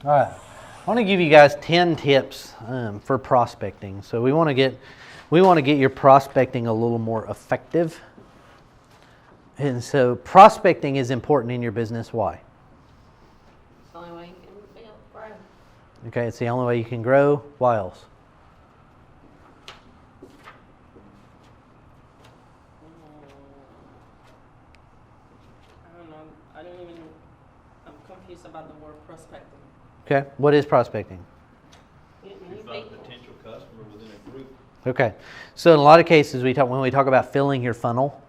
All right. I want to give you guys 10 tips for prospecting. So we want to get your prospecting a little more effective. And so prospecting is important in your business. Why? It's the only way you can grow. Okay, it's the only way you can grow. Why else? I don't know. I'm confused about the word prospecting. Okay, what is prospecting? You find a potential customer within a group. Okay, so in a lot of cases when we talk about filling your funnel,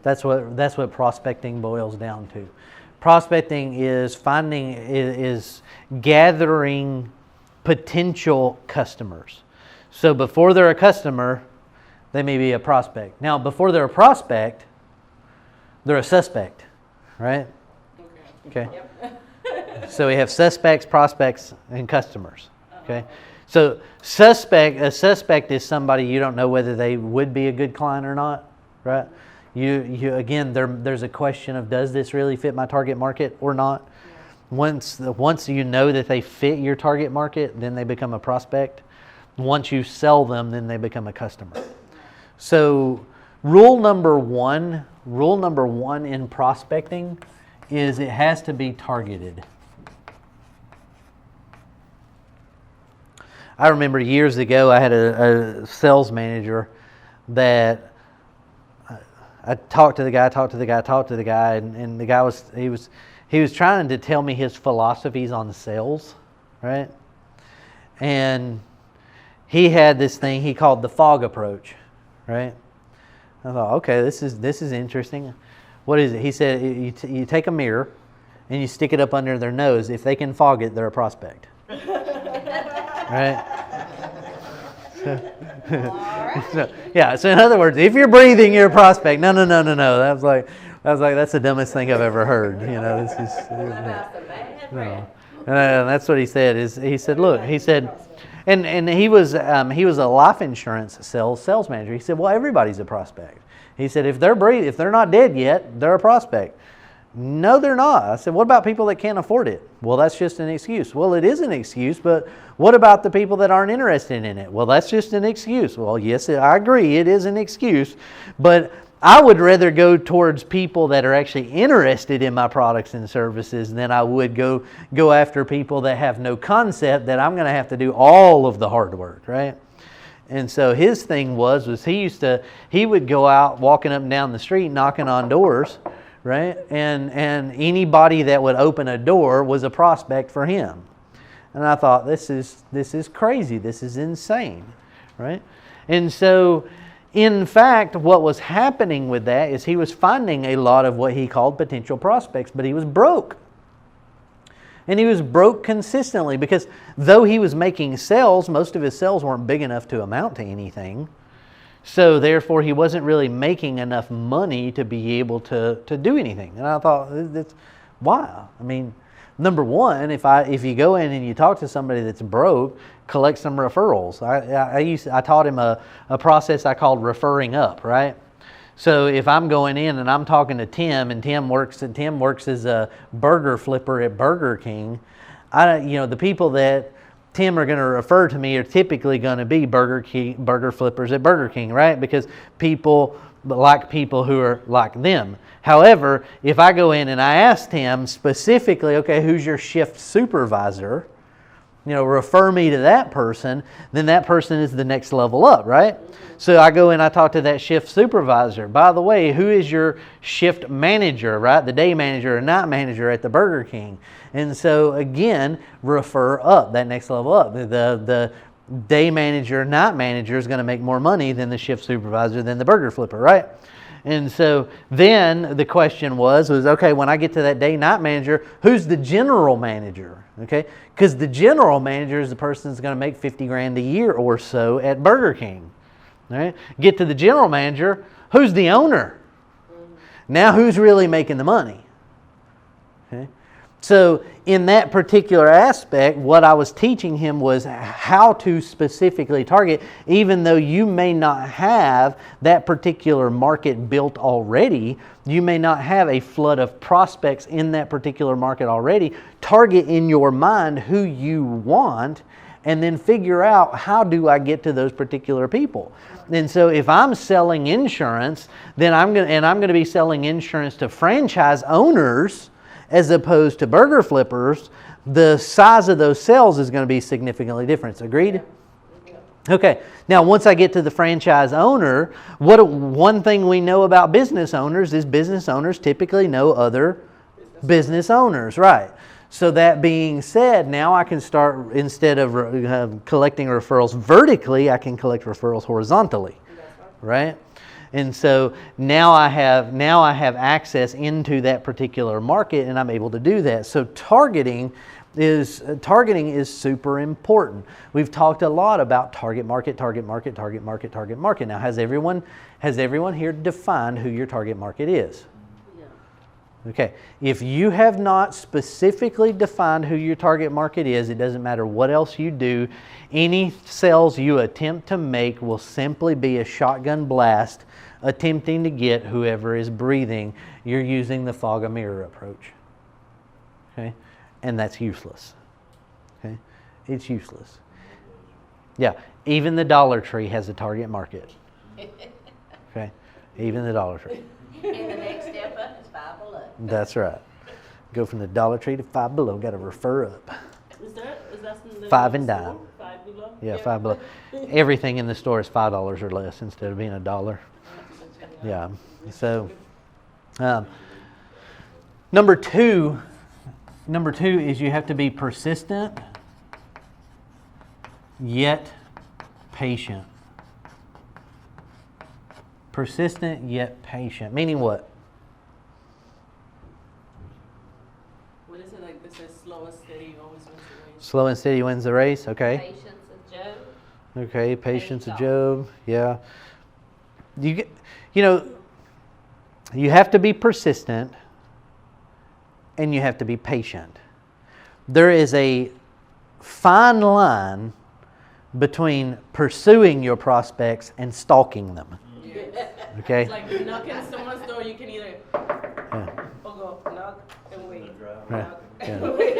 that's what prospecting boils down to. Prospecting is gathering potential customers. So before they're a customer, they may be a prospect. Now, before they're a prospect, they're a suspect, right? Okay. Yep. So we have suspects, prospects, and customers. Okay. So a suspect is somebody you don't know whether they would be a good client or not, right? You again, there's a question of, does this really fit my target market or not? Yeah. Once you know that they fit your target market, then they become a prospect. Once you sell them, then they become a customer. So rule number one in prospecting is it has to be targeted. I remember years ago I had a sales manager that I talked to the guy, and the guy was trying to tell me his philosophies on sales, right? And he had this thing he called the fog approach, right? I thought, okay, this is interesting. What is it? He said you take a mirror and you stick it up under their nose. If they can fog it, they're a prospect. Right? So in other words, if you're breathing, you're a prospect. No. That was like that's the dumbest thing I've ever heard. You know, this is. No. And that's what he said. And he was a life insurance sales manager. He said, well, everybody's a prospect. He said, if they're not dead yet, they're a prospect. No, they're not. I said, what about people that can't afford it? Well, that's just an excuse. Well, it is an excuse, but what about the people that aren't interested in it? Well, that's just an excuse. Well, yes, I agree, it is an excuse, but I would rather go towards people that are actually interested in my products and services than I would go after people that have no concept that I'm going to have to do all of the hard work, right? And so his thing was he would go out walking up and down the street knocking on doors, right? And anybody that would open a door was a prospect for him. And I thought, this is crazy. This is insane, right? And so, in fact, what was happening with that is he was finding a lot of what he called potential prospects, but he was broke. And he was broke consistently because though he was making sales, most of his sales weren't big enough to amount to anything. So therefore, he wasn't really making enough money to be able to do anything. And I thought, that's why? I mean, number one, if you go in and you talk to somebody that's broke, collect some referrals. I taught him a process I called referring up, right? So if I'm going in and I'm talking to Tim, and Tim works as a burger flipper at Burger King, the people that Tim are going to refer to me are typically going to be burger flippers at Burger King, right? Because people like people who are like them. However, if I go in and I ask Tim specifically, okay, who's your shift supervisor? Refer me to that person, then that person is the next level up, right? So I go in, I talk to that shift supervisor. By the way, who is your shift manager, right? The day manager or night manager at the Burger King. And so again, refer up, that next level up. The day manager, night manager is going to make more money than the shift supervisor, than the burger flipper, right? And so then the question was okay, when I get to that day-night manager, who's the general manager? Okay, because the general manager is the person that's going to make $50,000 a year or so at Burger King. All right, get to the general manager, who's the owner? Now who's really making the money? Okay, So in that particular aspect, what I was teaching him was how to specifically target, even though you may not have that particular market built already, you may not have a flood of prospects in that particular market already. Target in your mind who you want, and then figure out, how do I get to those particular people? And so if I'm selling insurance, then I'm going to be selling insurance to franchise owners as opposed to burger flippers. The size of those sales is going to be significantly different. Agreed? Okay. Now, once I get to the franchise owner, one thing we know about business owners is business owners typically know other business owners, right? So that being said, now I can start, instead of collecting referrals vertically, I can collect referrals horizontally, right? And so now I have access into that particular market, and I'm able to do that. So targeting is super important. We've talked a lot about target market. Now, has everyone here defined who your target market is? Okay, if you have not specifically defined who your target market is, it doesn't matter what else you do. Any sales you attempt to make will simply be a shotgun blast attempting to get whoever is breathing. You're using the fog of mirror approach. Okay, and that's useless. Okay, it's useless. Yeah, even the Dollar Tree has a target market. Okay, even the Dollar Tree. And the next step up is Five Below. That's right. Go from the Dollar Tree to Five Below. Got to refer up. Is that in the Five and store? dime. Five Below? Yeah, Five Below. Everything in the store is $5 or less instead of being $1. Yeah. So, number two is you have to be persistent yet patient. Persistent yet patient. Meaning what? What is it like? This is slow and steady always wins the race. Slow and steady wins the race. Okay. Patience of Job. Okay. Patience of Faith Job. Yeah. You have to be persistent and you have to be patient. There is a fine line between pursuing your prospects and stalking them. Okay? It's like knocking on someone's door, you can either go knock and wait. Right. Knock Yeah. and wait.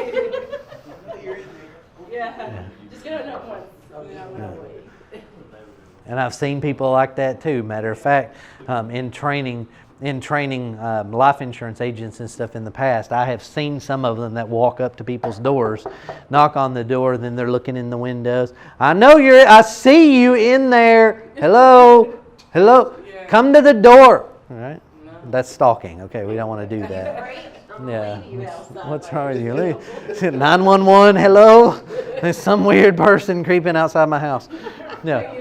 Yeah. Just gonna knock once. I'm gonna wait. And I've seen people like that too. Matter of fact, in training life insurance agents and stuff in the past, I have seen some of them that walk up to people's doors, knock on the door, then they're looking in the windows. I see you in there. Hello. Yeah. Come to the door. All right. No. That's stalking. Okay, we don't want to do that. Yeah. What's wrong with you? 911. Hello. There's some weird person creeping outside my house. Yeah.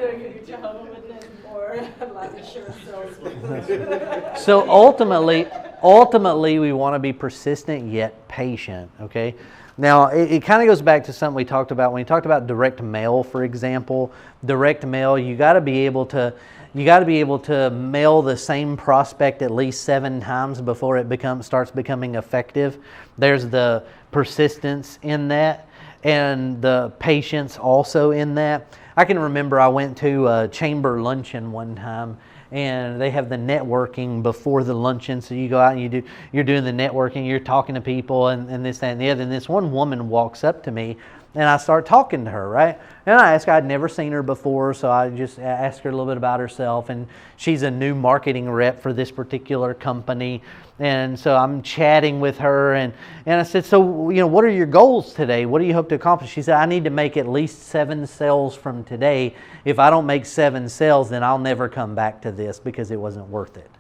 So ultimately, we want to be persistent yet patient. Okay. Now it kind of goes back to something we talked about when we talked about direct mail, for example. Direct mail, you got to be able to mail the same prospect at least 7 times before it starts becoming effective. There's the persistence in that, and the patience also in that. I can remember I went to a chamber luncheon one time, and they have the networking before the luncheon. So you go out and you're doing the networking, you're talking to people and this, that, and the other. And this one woman walks up to me, and I start talking to her, right? And I asked her, I'd never seen her before, so I just asked her a little bit about herself. And she's a new marketing rep for this particular company. And so I'm chatting with her, and I said, so, what are your goals today? What do you hope to accomplish? She said, I need to make at least 7 sales from today. If I don't make 7 sales, then I'll never come back to this because it wasn't worth it.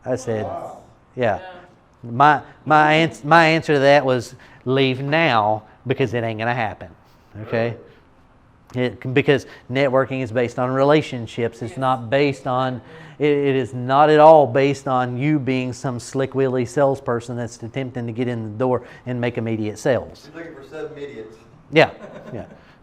I said, yeah. My answer to that was, leave now because it ain't going to happen. Okay? Because networking is based on relationships. It's not based on, it is not at all based on you being some slick willy salesperson that's attempting to get in the door and make immediate sales. You're looking for 7 idiots. Yeah.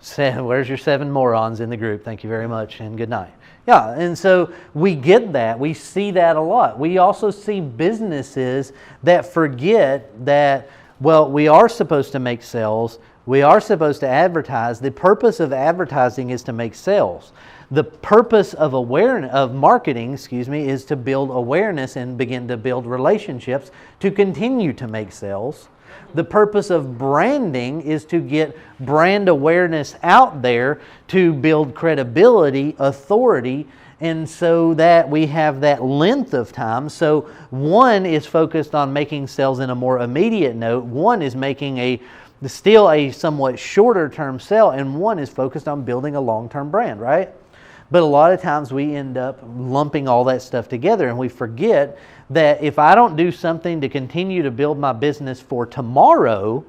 So, where's your 7 morons in the group? Thank you very much and good night. Yeah, and so we get that. We see that a lot. We also see businesses that forget that, well, we are supposed to make sales. We are supposed to advertise. The purpose of advertising is to make sales. The purpose of marketing, is to build awareness and begin to build relationships to continue to make sales. The purpose of branding is to get brand awareness out there to build credibility, authority, and so that we have that length of time. So one is focused on making sales in a more immediate note. One is making still a somewhat shorter term sale, and one is focused on building a long-term brand, right? But a lot of times we end up lumping all that stuff together, and we forget that if I don't do something to continue to build my business for tomorrow,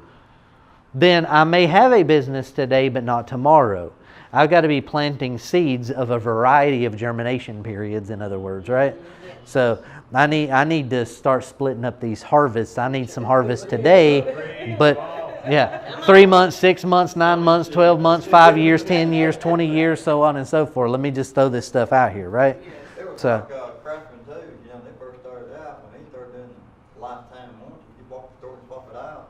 then I may have a business today but not tomorrow. I've got to be planting seeds of a variety of germination periods, in other words, right? So I need to start splitting up these harvests. I need some harvest today, but yeah, 3 months, 6 months, 9 months, 12 months, 5 years, 10 years, 20 years, so on and so forth. Let me just throw this stuff out here, right? It was So, like Craftsman too, when they first started out, when he started doing lifetime warranty, you walk the store and swap it out,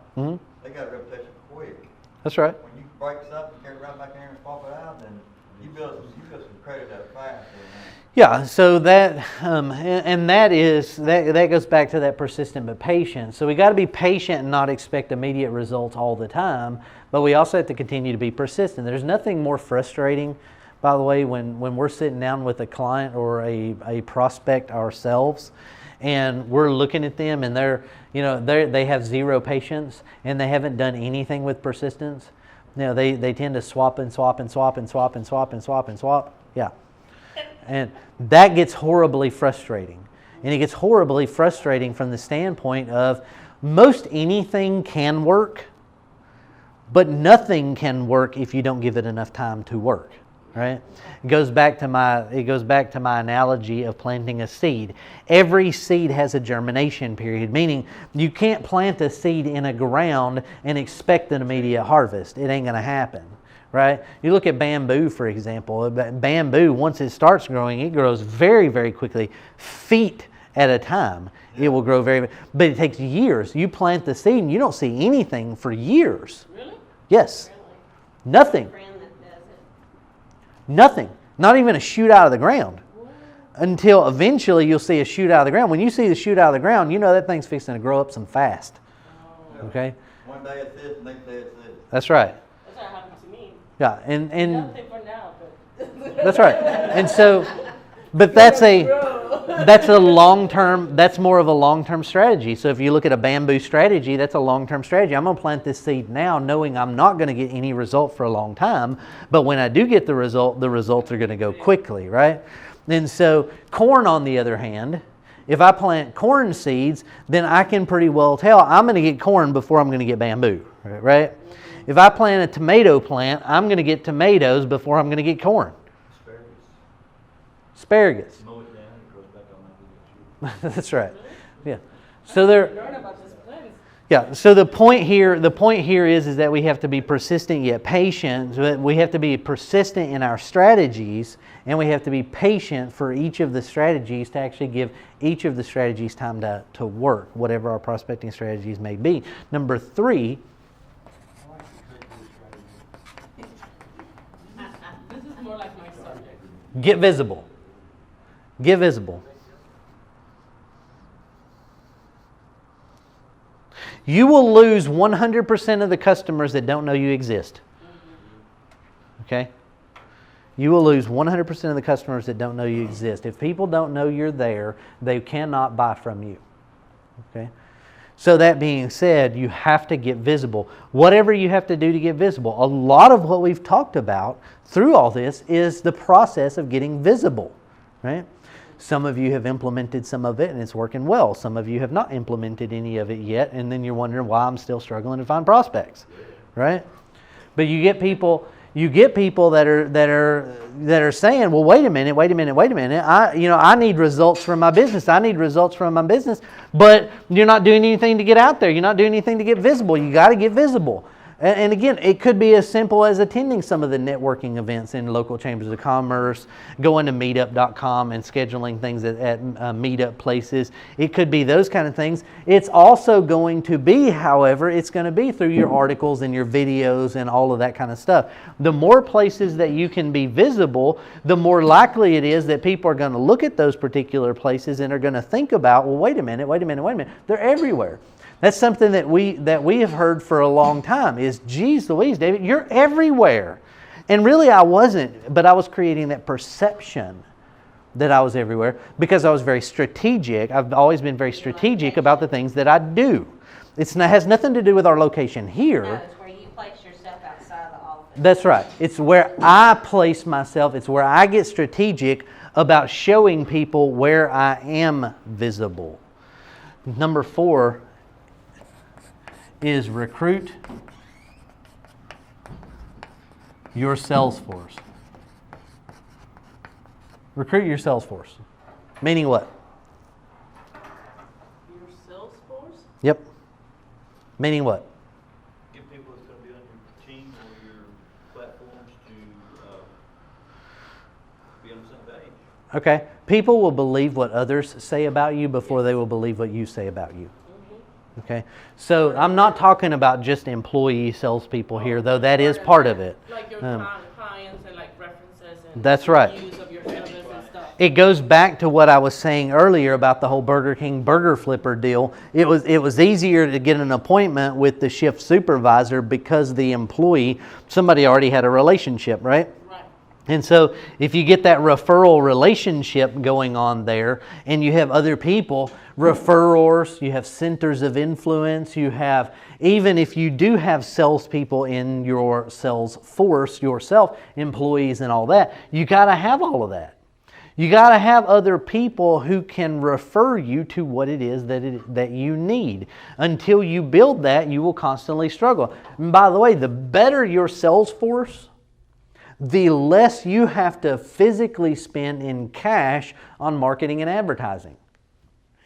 they got a reputation for quick. that's right. When you break something, carry it right back there and swap it out, then you build some credit up fast. Yeah, so that that goes back to that persistent but patient. So we got to be patient and not expect immediate results all the time, but we also have to continue to be persistent. There's nothing more frustrating, by the way, when we're sitting down with a client or a prospect ourselves, and we're looking at them and they have zero patience and they haven't done anything with persistence. They tend to swap and swap and swap and swap and swap and swap and swap. Yeah. And that gets horribly frustrating. And it gets horribly frustrating from the standpoint of most anything can work, but nothing can work if you don't give it enough time to work. Right? It goes back to my analogy of planting a seed. Every seed has a germination period, meaning you can't plant a seed in a ground and expect an immediate harvest. It ain't going to happen. Right? You look at bamboo, for example. Bamboo, once it starts growing, it grows very, very quickly, feet at a time. It will grow but it takes years. You plant the seed and you don't see anything for years. Really? Yes. Really? Nothing. Friend that does it. Nothing. Not even a shoot out of the ground. Until eventually you'll see a shoot out of the ground. When you see the shoot out of the ground, you know that thing's fixing to grow up some fast. Okay? One day it's this, next day it's this. That's right. That's what happened to me. Yeah, and Nothing for now, but that's right. And so, but that's more of a long-term strategy. So if you look at a bamboo strategy, that's a long-term strategy. I'm going to plant this seed now knowing I'm not going to get any result for a long time, but when I do get the results are going to go quickly, right? And so corn, on the other hand, if I plant corn seeds, then I can pretty well tell I'm going to get corn before I'm going to get bamboo, right? If I plant a tomato plant, I'm going to get tomatoes before I'm going to get corn. Asparagus. Mow it down, it grows back on that. That's right. Yeah. So there. learn about this plants. Yeah. So the point here is that we have to be persistent yet patient. We have to be persistent in our strategies, and we have to be patient for each of the strategies to actually give each of the strategies time to work, whatever our prospecting strategies may be. Number 3. This is more like my subject. Get visible. Get visible. You will lose 100% of the customers that don't know you exist. Okay? You will lose 100% of the customers that don't know you exist. If people don't know you're there, they cannot buy from you. Okay? So that being said, you have to get visible. Whatever you have to do to get visible. A lot of what we've talked about through all this is the process of getting visible, right? Some of you have implemented some of it and it's working well. Some of you have not implemented any of it yet, and then you're wondering why I'm still struggling to find prospects, right? But you get people that are saying, well, wait a minute. I need results from my business. But you're not doing anything to get out there. You're not doing anything to get visible. You got to get visible. And again, it could be as simple as attending some of the networking events in local chambers of commerce, going to meetup.com and scheduling things at meetup places. It could be those kind of things. It's also going to be, however, it's going to be through your articles and your videos and all of that kind of stuff. The more places that you can be visible, the more likely it is that people are going to look at those particular places and are going to think about, well, wait a minute. They're everywhere. That's something that we have heard for a long time is, geez Louise, David, you're everywhere. And really I wasn't, but I was creating that perception that I was everywhere because I was very strategic. I've always been very strategic about the things that I do. It has nothing to do with our location here. No, it's where you place yourself outside the office. That's right. It's where I place myself. It's where I get strategic about showing people where I am visible. Number 4 is recruit your Salesforce. Recruit your Salesforce. Meaning what? Your Salesforce? Yep. Meaning what? Get people that's gonna be on your team or your platforms to be on the same page. Okay. People will believe what others say about you before they will believe what you say about you. Okay, so I'm not talking about just employee salespeople here, though that is part of it. Like your clients and like references and That's right. use of your service and stuff. It goes back to what I was saying earlier about the whole Burger King burger flipper deal. It was easier to get an appointment with the shift supervisor because the employee, somebody already had a relationship, right? Right. And so if you get that referral relationship going on there and you have other people, referrals, you have centers of influence, you have, even if you do have salespeople in your sales force yourself, employees and all that, you got to have all of that. You got to have other people who can refer you to what it is that you need. Until you build that, you will constantly struggle. And by the way, the better your sales force, the less you have to physically spend in cash on marketing and advertising.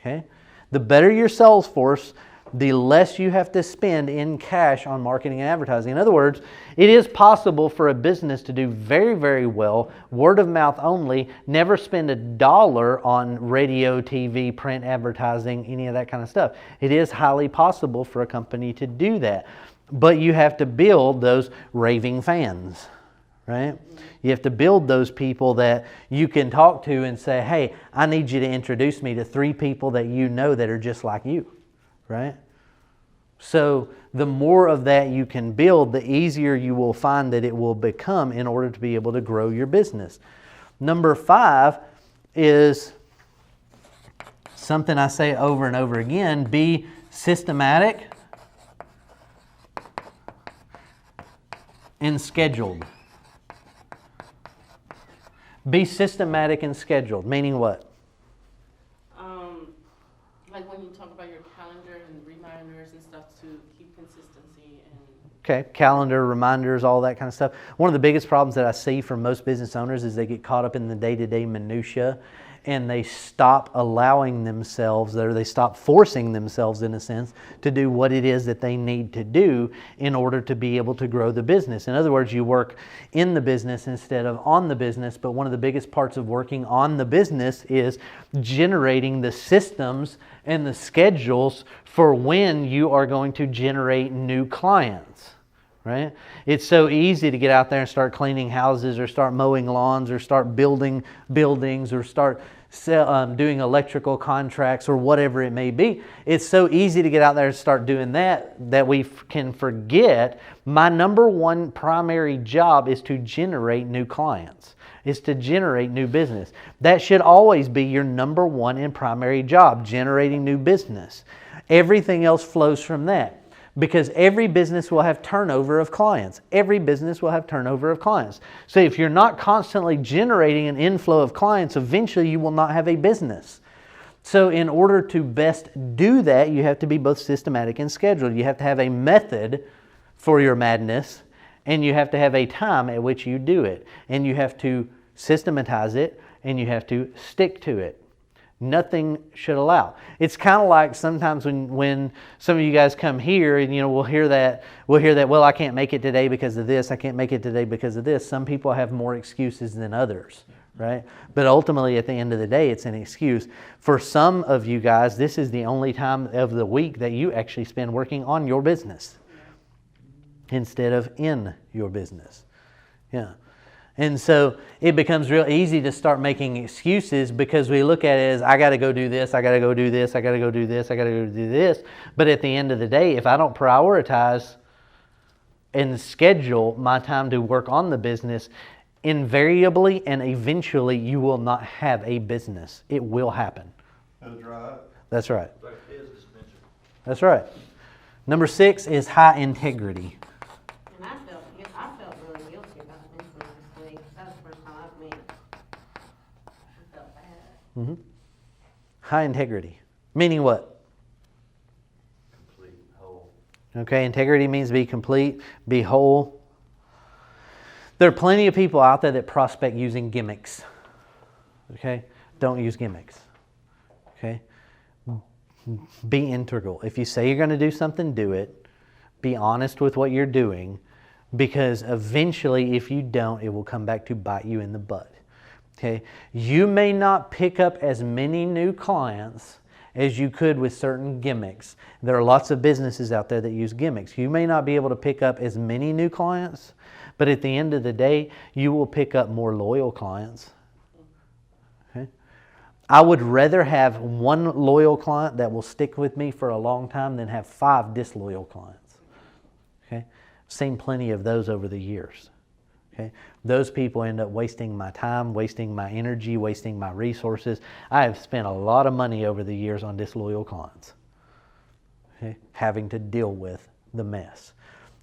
Okay? The better your sales force, the less you have to spend in cash on marketing and advertising. In other words, it is possible for a business to do very, very well, word of mouth only, never spend $1 on radio, TV, print advertising, any of that kind of stuff. It is highly possible for a company to do that. But you have to build those raving fans. Right? You have to build those people that you can talk to and say, hey, I need you to introduce me to 3 people that you know that are just like you. Right? So the more of that you can build, the easier you will find that it will become in order to be able to grow your business. Number 5 is something I say over and over again, be systematic and scheduled. Be systematic and scheduled, meaning what? Like when you talk about your calendar and reminders and stuff to keep consistency and... Okay, calendar, reminders, all that kind of stuff. One of the biggest problems that I see from most business owners is they get caught up in the day-to-day minutia and they stop allowing themselves, or they stop forcing themselves in a sense, to do what it is that they need to do in order to be able to grow the business. In other words, you work in the business instead of on the business, but one of the biggest parts of working on the business is generating the systems and the schedules for when you are going to generate new clients. Right? It's so easy to get out there and start cleaning houses or start mowing lawns or start building buildings or start doing electrical contracts or whatever it may be. It's so easy to get out there and start doing that we can forget my number 1 primary job is to generate new clients. Is to generate new business. That should always be your number 1 and primary job, generating new business. Everything else flows from that. Because every business will have turnover of clients. Every business will have turnover of clients. So if you're not constantly generating an inflow of clients, eventually you will not have a business. So in order to best do that, you have to be both systematic and scheduled. You have to have a method for your madness, and you have to have a time at which you do it. And you have to systematize it, and you have to stick to it. Nothing should allow. It's kind of like sometimes when some of you guys come here and we'll hear that, well, I can't make it today because of this, I can't make it today because of this. Some people have more excuses than others, right? But ultimately at the end of the day, it's an excuse. For some of you guys, this is the only time of the week that you actually spend working on your business instead of in your business. Yeah. And so it becomes real easy to start making excuses because we look at it as, I got to go do this, I got to go do this, I got to go do this, I got to go do this. But at the end of the day, if I don't prioritize and schedule my time to work on the business, invariably and eventually you will not have a business. It will happen. It'll dry up. That's right. Like his dispenser. That's right. Number 6 is high integrity. And I felt really guilty about mentioning this week. That was the first time I've met it. I felt bad. Mm-hmm. High integrity. Meaning what? Complete, whole. Okay, integrity means be complete, be whole. There are plenty of people out there that prospect using gimmicks. Okay? Don't use gimmicks. Okay? Be integral. If you say you're going to do something, do it. Be honest with what you're doing, because eventually if you don't, it will come back to bite you in the butt. Okay? You may not pick up as many new clients as you could with certain gimmicks. There are lots of businesses out there that use gimmicks. You may not be able to pick up as many new clients, but at the end of the day, you will pick up more loyal clients. Okay? I would rather have one loyal client that will stick with me for a long time than have 5 disloyal clients. Okay? Seen plenty of those over the years. Okay? Those people end up wasting my time, wasting my energy, wasting my resources. I have spent a lot of money over the years on disloyal clients. Okay? Having to deal with the mess.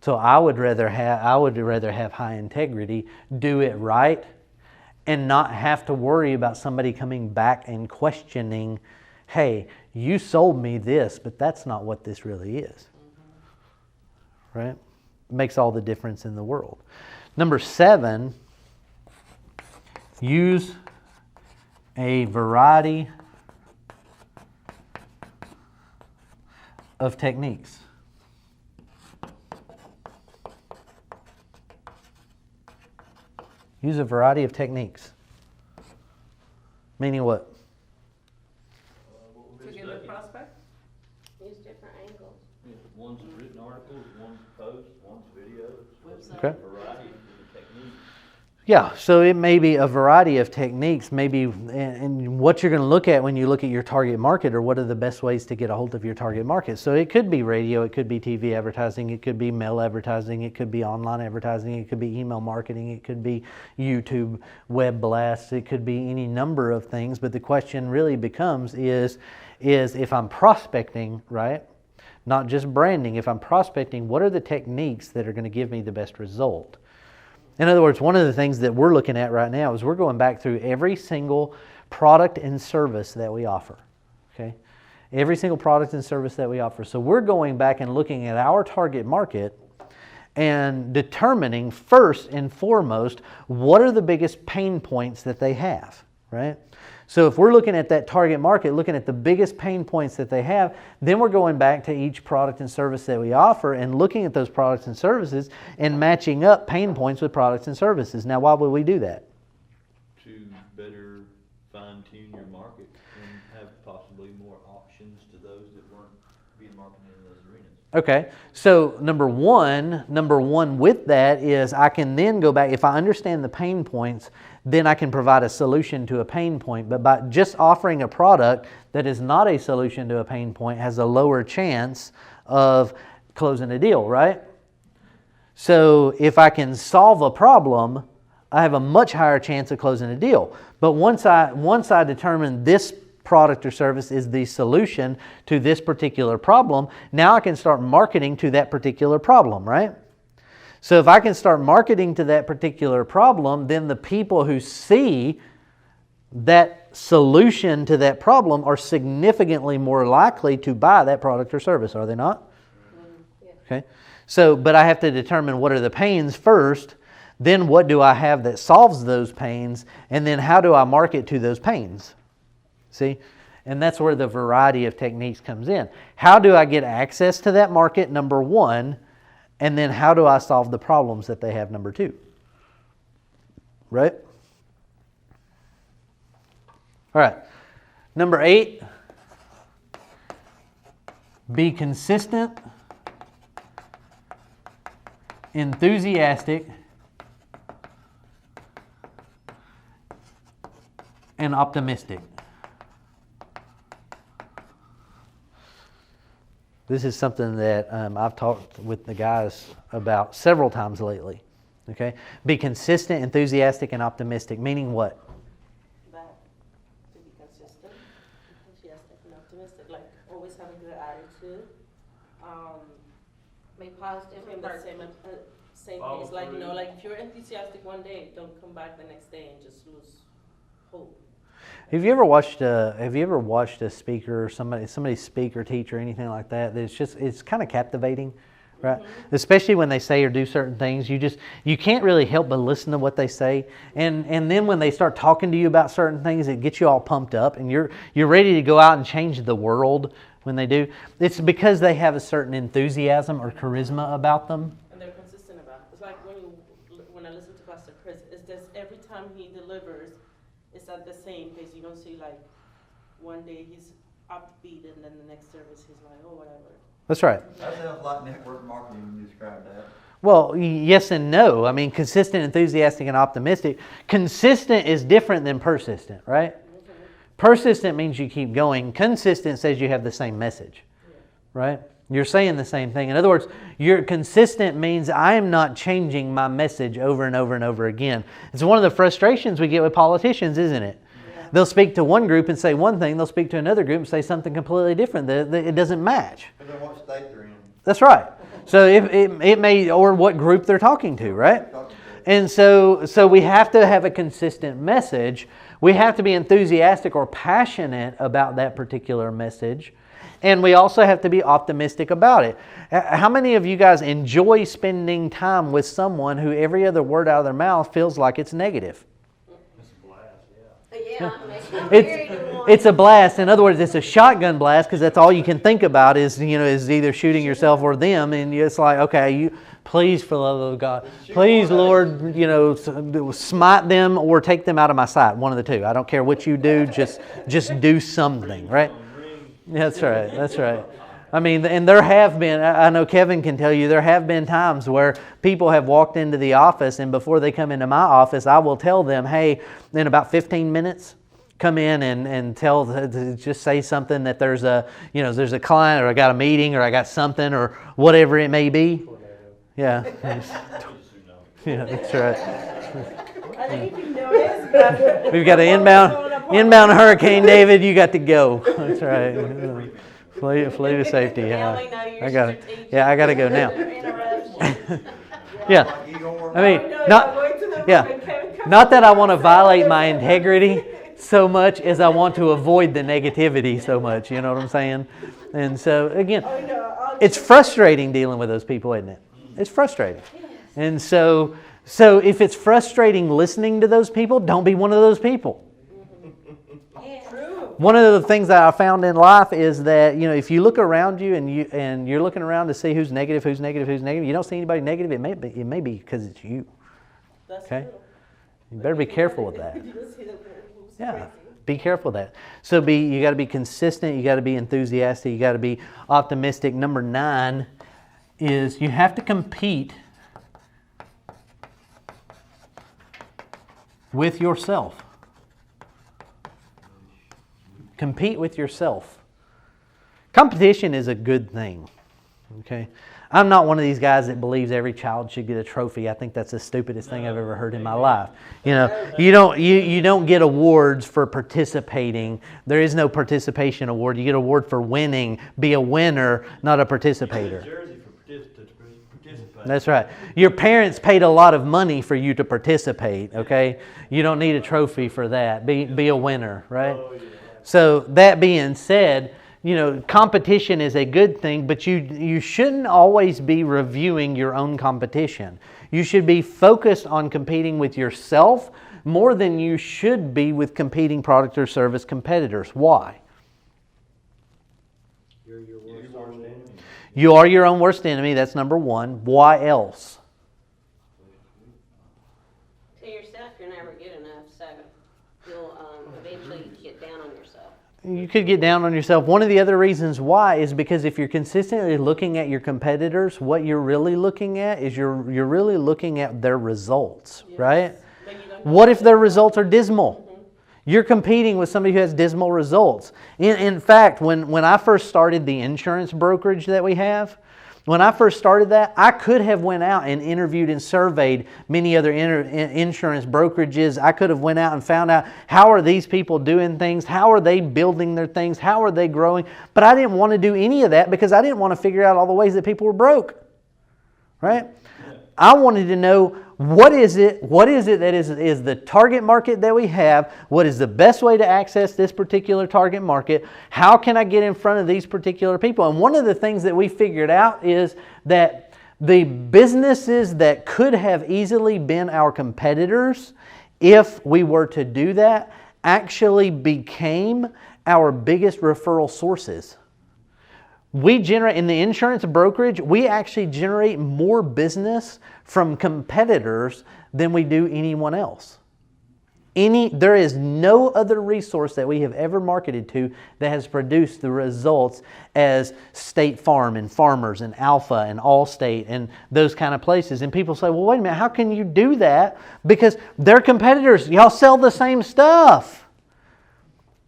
So I would rather have high integrity, do it right, and not have to worry about somebody coming back and questioning, hey, you sold me this, but that's not what this really is. Right? Makes all the difference in the world. Number 7, use a variety of techniques. Use a variety of techniques. Meaning what? What would To be get a second? prospect? Use different angles. Yeah, one's written articles, one's posts, one's videos. Website. Okay. Variety of techniques. Yeah, so it may be a variety of techniques, maybe, and what you're going to look at when you look at your target market, or what are the best ways to get a hold of your target market. So it could be radio, it could be TV advertising, it could be mail advertising, it could be online advertising, it could be email marketing, it could be YouTube web blasts, it could be any number of things. But the question really becomes is if I'm prospecting, right? Not just branding, if I'm prospecting, what are the techniques that are going to give me the best result? In other words, one of the things that we're looking at right now is we're going back through every single product and service that we offer. Okay? Every single product and service that we offer. So we're going back and looking at our target market and determining first and foremost what are the biggest pain points that they have, right? So if we're looking at that target market, looking at the biggest pain points that they have, then we're going back to each product and service that we offer and looking at those products and services and matching up pain points with products and services. Now, why would we do that? To better fine-tune your market and have possibly more options to those that weren't being marketed in those arenas. Okay, so number one with that is I can then go back, if I understand the pain points, then I can provide a solution to a pain point. But by just offering a product that is not a solution to a pain point has a lower chance of closing a deal, right? So if I can solve a problem, I have a much higher chance of closing a deal. But once I determine this product or service is the solution to this particular problem, now I can start marketing to that particular problem, right? So if I can start marketing to that particular problem, then the people who see that solution to that problem are significantly more likely to buy that product or service, are they not? Yeah. Okay. So, but I have to determine what are the pains first, then what do I have that solves those pains, and then how do I market to those pains? See? And that's where the variety of techniques comes in. How do I get access to that market, number one, and then how do I solve the problems that they have, number two? Right? All right. Number 8, be consistent, enthusiastic, and optimistic. This is something that I've talked with the guys about several times lately. Okay? Be consistent, enthusiastic, and optimistic, meaning what? That to be consistent, enthusiastic, and optimistic, like always have a good attitude. Be positive In and the same Follow pace, like through. like if you're enthusiastic one day, don't come back the next day and just lose hope. Have you ever watched a speaker, somebody speak or teach or anything like that? It's kind of captivating, right? Mm-hmm. Especially when they say or do certain things, you can't really help but listen to what they say, and then when they start talking to you about certain things, it gets you all pumped up, and you're ready to go out and change the world when they do. It's because they have a certain enthusiasm or charisma about them. And they're consistent about it. It's like when I listen to Pastor Chris, it's just every time he delivers, it's at the same pace. You don't see like one day he's upbeat and then the next service he's like, oh, whatever. That's right. That sounds like network marketing when you describe that. Well, yes and no. I mean, consistent, enthusiastic, and optimistic. Consistent is different than persistent, right? Okay. Persistent means you keep going. Consistent says you have the same message, right? You're saying the same thing. In other words, you're consistent means I am not changing my message over and over and over again. It's one of the frustrations we get with politicians, isn't it? Yeah. They'll speak to one group and say one thing. They'll speak to another group and say something completely different. It doesn't match. Depends on what state they're in. That's right. So it may, or what group they're talking to, right? And so we have to have a consistent message. We have to be enthusiastic or passionate about that particular message. And we also have to be optimistic about it. How many of you guys enjoy spending time with someone who every other word out of their mouth feels like it's negative? Yeah, I'm married to one. It's a blast. In other words, it's a shotgun blast because that's all you can think about is either shooting yourself or them. And it's like, okay, please, for the love of God, please, Lord, smite them or take them out of my sight. One of the two. I don't care what you do. Just do something, right? That's right. That's right. I mean, and there have been, I know Kevin can tell you, there have been times where people have walked into the office, and before they come into my office, I will tell them, hey, in about 15 minutes, come in and just say something that there's a client, or I got a meeting, or I got something, or whatever it may be. Yeah. Yeah, that's right. I think you noticed, but We've got an inbound hurricane, David. You got to go. That's right. Flee to safety. Yeah, I got it. Yeah, I got to go now. Yeah, I mean, not that I want to violate my integrity so much as I want to avoid the negativity so much. You know what I'm saying? And so again, it's frustrating dealing with those people, isn't it? It's frustrating. And so if it's frustrating listening to those people, don't be one of those people. One of the things that I found in life is that, if you look around you and you're looking around to see who's negative, you don't see anybody negative, it may be because it's you. Okay? You better be careful with that. Yeah, be careful with that. So you got to be consistent, you got to be enthusiastic, you got to be optimistic. Number 9 is you have to compete with yourself. Compete with yourself. Competition is a good thing. Okay? I'm not one of these guys that believes every child should get a trophy. I think that's the stupidest thing I've ever heard in my life. You don't get awards for participating. There is no participation award. You get an award for winning. Be a winner, not a participator. That's right. Your parents paid a lot of money for you to participate, okay? You don't need a trophy for that. Be a winner, right? So that being said, competition is a good thing, but you shouldn't always be reviewing your own competition. You should be focused on competing with yourself more than you should be with competing product or service competitors. Why? You're your worst enemy. You are your own worst enemy. That's number one. Why else? To yourself, you're never good enough, so you'll eventually get down on yourself. You could get down on yourself. One of the other reasons why is because if you're consistently looking at your competitors, what you're really looking at is you're really looking at their results, right? But you don't What if their results are dismal? You're competing with somebody who has dismal results. In fact, when I first started the insurance brokerage that we have, when I first started that, I could have went out and interviewed and surveyed many other insurance brokerages. I could have went out and found out how are these people doing things, how are they building their things, how are they growing. But I didn't want to do any of that because I didn't want to figure out all the ways that people were broke. Right? I wanted to know what is it that is the target market that we have, what is the best way to access this particular target market, how can I get in front of these particular people. And one of the things that we figured out is that the businesses that could have easily been our competitors, if we were to do that, actually became our biggest referral sources. We generate, in the insurance brokerage, we actually generate more business from competitors than we do anyone else. There is no other resource that we have ever marketed to that has produced the results as State Farm and Farmers and Alpha and Allstate and those kind of places. And people say, well, wait a minute, how can you do that? Because they're competitors. Y'all sell the same stuff.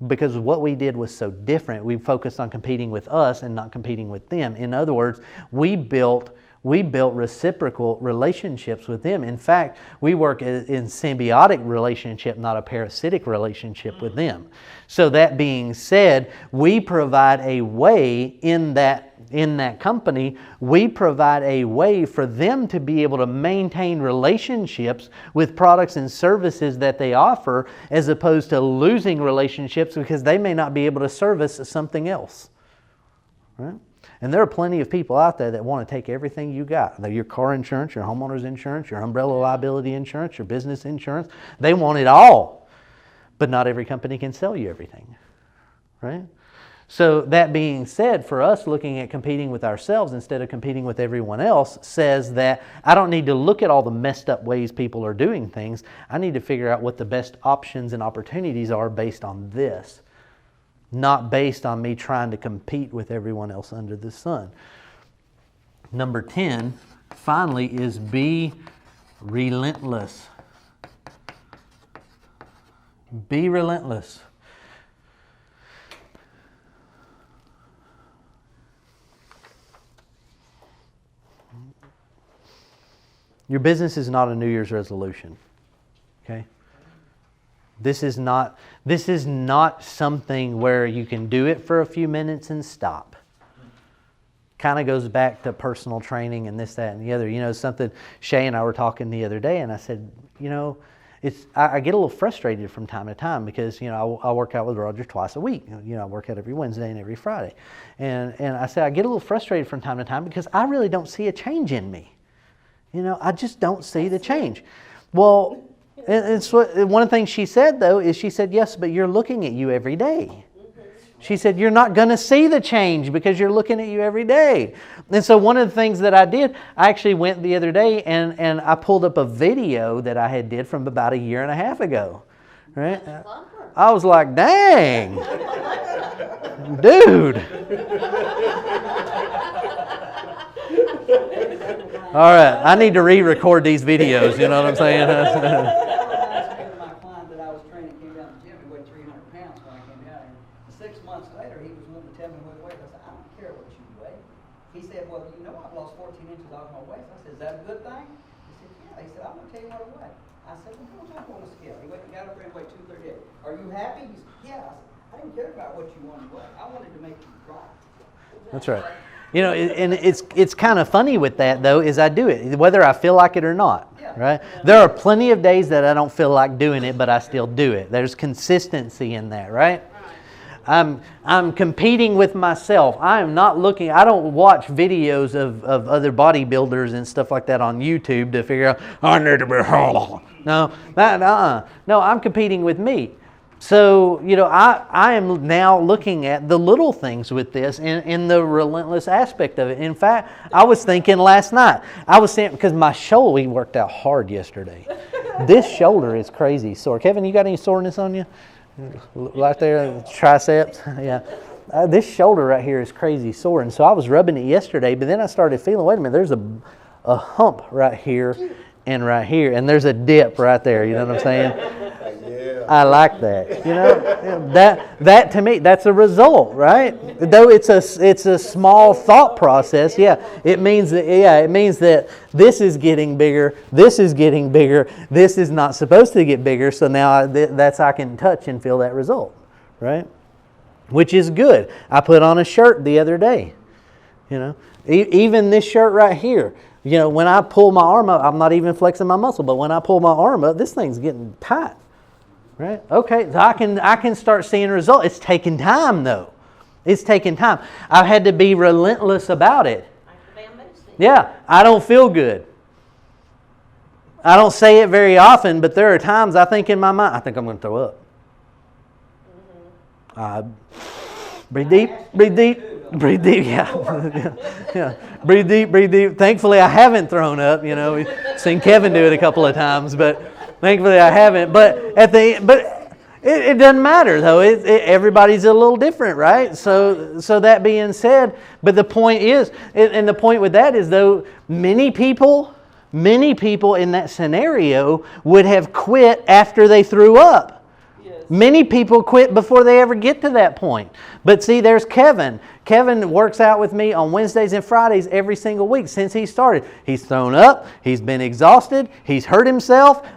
Because what we did was so different. We focused on competing with us and not competing with them. In other words, we built reciprocal relationships with them. In fact, we work in symbiotic relationship, not a parasitic relationship with them. So that being said, we provide a way in that company, we provide a way for them to be able to maintain relationships with products and services that they offer, as opposed to losing relationships because they may not be able to service something else. Right? And there are plenty of people out there that want to take everything you got. Your car insurance, your homeowner's insurance, your umbrella liability insurance, your business insurance. They want it all. But not every company can sell you everything. Right? So that being said, for us, looking at competing with ourselves instead of competing with everyone else says that I don't need to look at all the messed up ways people are doing things. I need to figure out what the best options and opportunities are based on this, not based on me trying to compete with everyone else under the sun. Number 10, finally, is be relentless. Be relentless. Your business is not a New Year's resolution, okay? This is not something where you can do it for a few minutes and stop. Kind of goes back to personal training and this, that, and the other. You know, something Shay and I were talking the other day, and I said, you know, I get a little frustrated from time to time because, you know, I work out with Roger twice a week. You know, I work out every Wednesday and every Friday. And I said, I get a little frustrated from time to time because I really don't see a change in me. You know, I just don't see the change. Well, it's one of the things she said, though, is she said, yes, but you're looking at you every day. She said, you're not going to see the change because you're looking at you every day. And so one of the things that I did, I actually went the other day and I pulled up a video that I had did from about 1.5 years ago. Right? I was like, dang, dude. All right, I need to re-record these videos, you know what I'm saying? My client that I was training came down to the gym, he weighed 300 pounds when I came down here. 6 months later, he was willing to tell me what he weighed. I said, I don't care what you weigh. He said, well, you know, I've lost 14 inches off my waist. I said, is that a good thing? He said, yeah. He said, I'm going to tell you what I weigh. I said, well, go jump on the scale. He got up there and weighed 238. Are you happy? He said, yeah. I said, I didn't care about what you wanted to weigh. I wanted to make you cry. That's right. You know, and it's kind of funny with that, though, is I do it, whether I feel like it or not, right? There are plenty of days that I don't feel like doing it, but I still do it. There's consistency in that, right? I'm competing with myself. I am not looking, I don't watch videos of other bodybuilders and stuff like that on YouTube to figure out, I need to be, no, I'm competing with me. So, I am now looking at the little things with this in the relentless aspect of it. In fact, I was thinking last night, because my shoulder, we worked out hard yesterday. This shoulder is crazy sore. Kevin, you got any soreness on you? Right there, triceps? Yeah. This shoulder right here is crazy sore. And so I was rubbing it yesterday, but then I started feeling, wait a minute, there's a hump right here and right here, and there's a dip right there. You know what I'm saying? Yeah. I like that. That to me, that's a result, right? Though it's a small thought process. Yeah, it means that this is getting bigger. This is getting bigger. This is not supposed to get bigger. So now I can touch and feel that result, right? Which is good. I put on a shirt the other day. Even this shirt right here. When I pull my arm up, I'm not even flexing my muscle, but when I pull my arm up, this thing's getting tight, right? Okay, so I can start seeing results. It's taking time, though. It's taking time. I've had to be relentless about it. Yeah, I don't feel good. I don't say it very often, but there are times I think in my mind, I think I'm going to throw up. Breathe deep, breathe deep. Breathe deep, yeah. Yeah. Breathe deep, breathe deep. Thankfully, I haven't thrown up. We've seen Kevin do it a couple of times, but thankfully I haven't. But it doesn't matter though. Everybody's a little different, right? So that being said, but the point is, and the point with that is though, many people in that scenario would have quit after they threw up. Many people quit before they ever get to that point. But see, there's Kevin. Kevin works out with me on Wednesdays and Fridays every single week since he started. He's thrown up. He's been exhausted. He's hurt himself.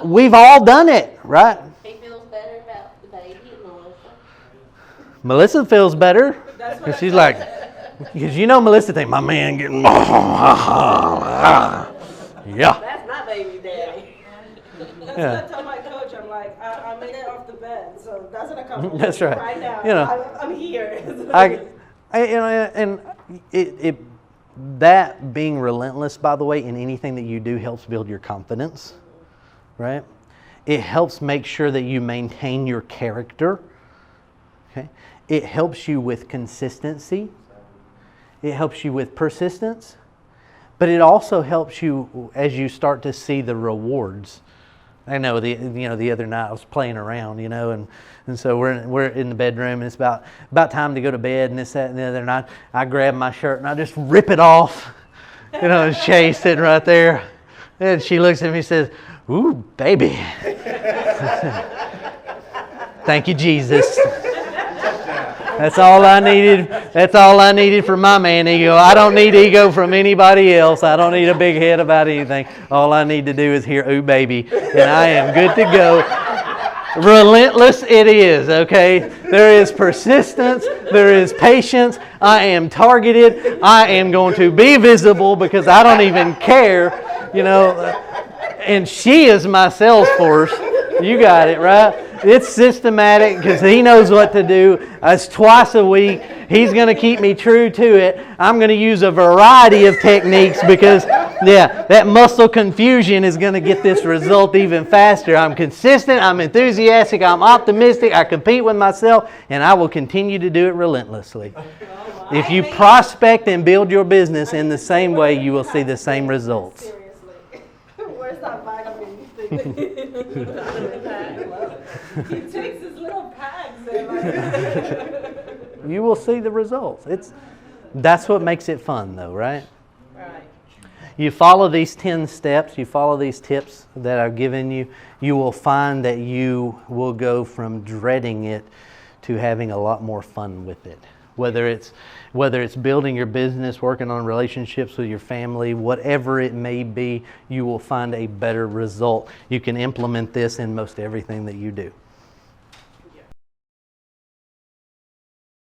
We've all done it, right? He feels better about the baby and Melissa. Melissa feels better. Because she's like, because Melissa thinks, my man getting, yeah. That's my baby daddy. That's what I tell my coach. I'm like, I made it off the bed, so that's an accomplishment. That's right. Right now, I'm here. And that being relentless, by the way, in anything that you do helps build your confidence, right? It helps make sure that you maintain your character. Okay, it helps you with consistency. It helps you with persistence, but it also helps you as you start to see the rewards. I know the other night I was playing around, and so we're in the bedroom and it's about time to go to bed and this, that, and the other night I grab my shirt and I just rip it off, and Shay's sitting right there, and she looks at me and says, "Ooh, baby." Thank you, Jesus. That's all I needed. That's all I needed for my man ego. I don't need ego from anybody else. I don't need a big head about anything. All I need to do is hear "ooh, baby," and I am good to go. Relentless it is, okay? There is persistence. There is patience. I am targeted. I am going to be visible because I don't even care, And she is my Salesforce. You got it, right? It's systematic because he knows what to do. It's twice a week. He's going to keep me true to it. I'm going to use a variety of techniques because, that muscle confusion is going to get this result even faster. I'm consistent. I'm enthusiastic. I'm optimistic. I compete with myself, and I will continue to do it relentlessly. If you prospect and build your business in the same way, you will see the same results. Seriously. Where's that vitamin thing? He takes his little packs and You will see the results. That's what makes it fun though, right? Right. You follow these 10 steps, you follow these tips that I've given you, you will find that you will go from dreading it to having a lot more fun with it. Whether it's building your business, working on relationships with your family, whatever it may be, you will find a better result. You can implement this in most everything that you do.